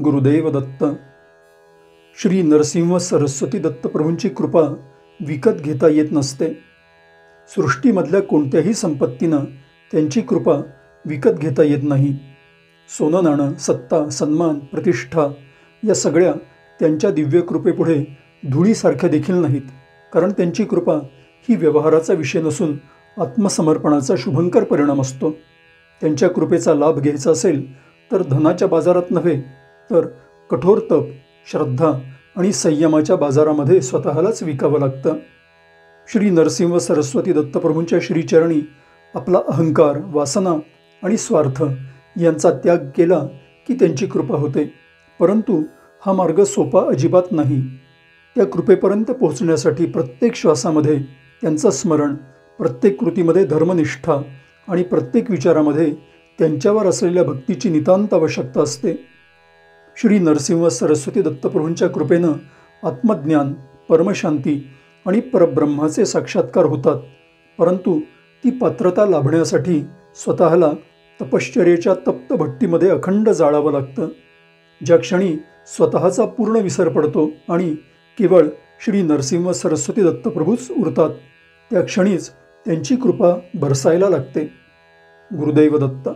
गुरुदेव दत्त. श्री नरसिंह सरस्वती दत्तप्रभूंची कृपा विकत घेता येत नसते. सृष्टीमधल्या कोणत्याही संपत्तीनं त्यांची कृपा विकत घेता येत नाही. सोनं नाणं, सत्ता, सन्मान, प्रतिष्ठा या सगळ्या त्यांच्या दिव्य कृपेपुढे धुळीसारख्या देखील नाहीत. कारण त्यांची कृपा ही व्यवहाराचा विषय नसून आत्मसमर्पणाचा शुभंकर परिणाम असतो. त्यांच्या कृपेचा लाभ घ्यायचा असेल तर धनाच्या बाजारात नव्हे, तर कठोर तप, श्रद्धा आणि संयमाच्या बाजारामध्ये स्वतःलाच विकावं लागतं. श्री नरसिंह सरस्वती दत्तप्रभूंच्या श्रीचरणी आपला अहंकार, वासना आणि स्वार्थ यांचा त्याग केला की त्यांची कृपा होते. परंतु हा मार्ग सोपा अजिबात नाही. त्या कृपेपर्यंत पोहोचण्यासाठी प्रत्येक श्वासामध्ये त्यांचं स्मरण, प्रत्येक कृतीमध्ये धर्मनिष्ठा आणि प्रत्येक विचारामध्ये त्यांच्यावर असलेल्या भक्तीची नितांत आवश्यकता असते. श्री नरसिंह सरस्वती दत्तप्रभूंच्या कृपेनं आत्मज्ञान, परमशांती आणि परब्रह्माचे साक्षात्कार होतात. परंतु ती पात्रता लाभण्यासाठी स्वतःला तपश्चर्येच्या तप्त भट्टीमध्ये अखंड जाळावं लागतं. ज्या क्षणी स्वतःचा पूर्ण विसर पडतो आणि केवळ श्री नरसिंह सरस्वती दत्तप्रभूच उरतात, त्या क्षणीच त्यांची कृपा बरसायला लागते. गुरुदेव दत्त.